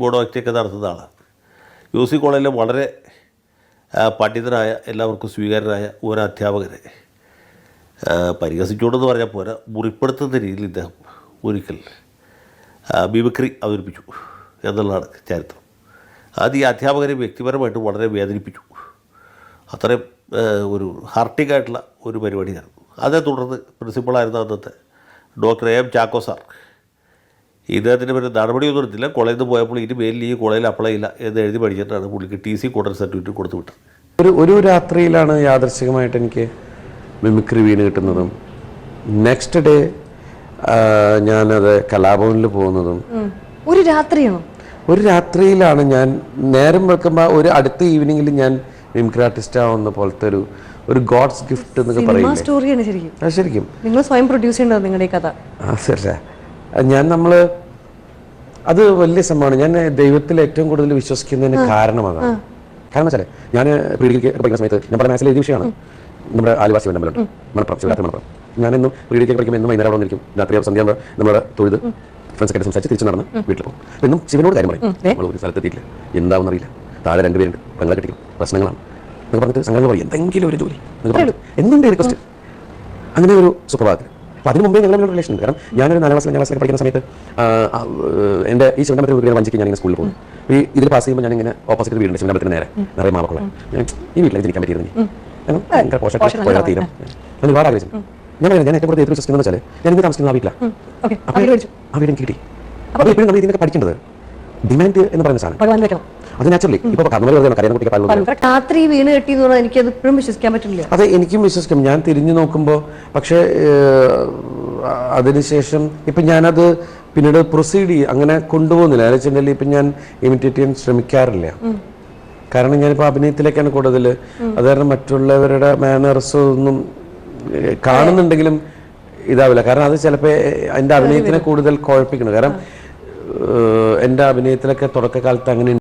Board ആക്റ്റൊക്കെ നടത്തുന്ന ആളാണ്. UC കോളേജിലെ വളരെ പണ്ഡിതനായ എല്ലാവർക്കും സ്വീകാര്യനായ ഒരു അധ്യാപകരെ പരിഹസിച്ചുകൊണ്ടെന്ന് പറഞ്ഞാൽ പോരാ, മുറിപ്പെടുത്തുന്ന രീതിയിൽ ഇദ്ദേഹം ഒരിക്കൽ മിമിക്രി അവതരിപ്പിച്ചു എന്നുള്ളതാണ് ചരിത്രം. അത് ഈ അധ്യാപകരെ വ്യക്തിപരമായിട്ട് വളരെ വേദനിപ്പിച്ചു. അത്രയും ഒരു ഹാർട്ടിക്കായിട്ടുള്ള ഒരു പരിപാടിയായിരുന്നു. അതേ തുടർന്ന് പ്രിൻസിപ്പളായിരുന്ന അന്നത്തെ ഡോക്ടർ AM ചാക്കോ സാർ ഇദ്ദേഹത്തിൻ്റെ പേര് നടപടിയൊന്നും എടുത്തില്ല. കോളേജിൽ നിന്ന് പോയപ്പോൾ ഇനി മേലിൽ ഈ കോളേജിൽ അപ്ലൈ ചെയ്യില്ല എന്ന് എഴുതി പഠിച്ചിട്ടാണ് പുള്ളിക്ക് TC കോട്ടർ സർട്ടിഫിക്കറ്റ് കൊടുത്തു വിട്ടത്. ഒരു രാത്രിയിലാണ് യാദൃശ്ചികമായിട്ട് എനിക്ക് മിമിക്രി വീണ് കിട്ടുന്നതും നെക്സ്റ്റ് ഡേ ഞാനത് കലാഭവനിൽ പോകുന്നതും. ഒരു രാത്രിയിലാണ് ഞാൻ നേരം വെക്കുമ്പോൾ ഒരു അടുത്ത ഈവനിങ്ങിൽ ഞാൻ മിമിക്രി ആർട്ടിസ്റ്റ് ആവുന്ന പോലത്തെ ഒരു ഗോഡ്സ് ഗിഫ്റ്റ് എന്നൊക്കെ പറയില്ലേ. ശരിക്കും നിങ്ങൾ സ്വയം പ്രൊഡ്യൂസ് ചെയ്യേണ്ടത് നിങ്ങളുടെ കഥ. നമ്മൾ അത് വലിയ സംഭവമാണ്. ഞാൻ ദൈവത്തിൽ ഏറ്റവും കൂടുതൽ വിശ്വസിക്കുന്നതിന് കാരണം അതാണ്. കാരണം വെച്ചാൽ ഞാൻ പ്രീഡിഗ്രിക്ക് പഠിക്കുന്ന സമയത്ത് ഞാൻ പല മാത്സിലെ എഴുതിയ വിഷയമാണ് നമ്മുടെ ആലുവാസി വന്നമ്പലുണ്ട് മലപ്പുറം, ശിവരാത്രി മലപ്പുറം. ഞാനെന്നും പ്രീഡിഗ്രിക്ക് പഠിക്കുമ്പോൾ എന്നും വൈകുന്നേരം അവിടെ വന്നിരിക്കും. രാത്രി സന്ധ്യ നമ്മുടെ തൊഴുത് ഫ്രണ്ട്സൊക്കെ സംസാരിച്ച് തിരിച്ചു നടന്ന് വീട്ടിൽ പോകും. എന്നും ശിവനോട് കാര്യം പറയും. നമ്മൾ ഒരു സ്ഥലത്തെത്തിയിട്ടില്ല, എന്താണെന്ന് അറിയില്ല, താഴെ 2 പേരുണ്ട്, പെങ്ങളെ കെട്ടിക്കും, പ്രശ്നങ്ങളാണ് എന്ന് പറഞ്ഞിട്ട് സംഘടന പറയും എന്തെങ്കിലും ഒരു ജോലി എന്തുണ്ട് റിക്വസ്റ്റ്. അങ്ങനെ ഒരു സുപ്രഭാതത്തിൽ. അപ്പോൾ അതിന് മുമ്പേ ഞങ്ങളുടെ റിലേഷൻ ഉണ്ട്. കാരണം ഞാനൊരു 4ാം ക്ലാസ്സിലൊക്കെ പഠിക്കുന്ന സമയത്ത് എൻ്റെ ഈ ശിവനമ്പലത്തിൽ വീട് വഞ്ചിക്ക് ഞാനിങ്ങനെ സ്കൂളിൽ പോകും. ഈ ഇതിൽ പാസ് ചെയ്യുമ്പോൾ ഞാനിങ്ങനെ ഓപ്പോസിറ്റ് വീടുണ്ട് ശിവനമ്പലത്തിന് നേരെ നിറയെ മാമക്കളെ. ഈ വീട്ടിലേക്ക് ജനിക്കാൻ പറ്റിയിരുന്നു. ഭയങ്കര പോഷക തീരം ഞാൻ ഒരുപാട് ആഗ്രഹിച്ചു. ഞാൻ ഏറ്റവും കൂടുതൽ വിശ്വസിക്കുന്നത് വെച്ചാൽ ഞാൻ ഇന്ന് താമസിക്കുന്ന ആ വീട്ടിലാണ്. ആ വീട് എനിക്ക് കിട്ടി. അപ്പോൾ എപ്പോഴും നമ്മൾ ഇതിനൊക്കെ പഠിക്കേണ്ടത് ഡിമാൻഡ് എന്ന് പറയുന്ന സാധനം അത് നാച്ചുറലി ഇപ്പോൾ രാത്രി വീണ് കെട്ടി എന്ന് പറഞ്ഞാൽ എനിക്ക് അത് ഇപ്പോഴും വിശ്വസിക്കാൻ പറ്റില്ല. അതെ, എനിക്കും വിശ്വസിക്കാം. ഞാൻ തിരിഞ്ഞു നോക്കുമ്പോൾ പക്ഷേ അതിനുശേഷം ഇപ്പം ഞാനത് പിന്നീട് പ്രൊസീഡ് ചെയ്യും അങ്ങനെ കൊണ്ടുപോകുന്നില്ല. എന്ന് വെച്ചിട്ടുണ്ടെങ്കിൽ ഇപ്പം ഞാൻ ഇമിറ്റേറ്റ് ചെയ്യാൻ ശ്രമിക്കാറില്ല. കാരണം ഞാനിപ്പോൾ അഭിനയത്തിലേക്കാണ് കൂടുതൽ. അത് കാരണം മറ്റുള്ളവരുടെ മാനേഴ്സ് ഒന്നും കാണുന്നുണ്ടെങ്കിലും ഇതാവില്ല. കാരണം അത് ചിലപ്പോൾ എൻ്റെ അഭിനയത്തിനെ കൂടുതൽ കുഴപ്പിക്കണം. കാരണം എൻ്റെ അഭിനയത്തിലൊക്കെ തുടക്കകാലത്ത് അങ്ങനെ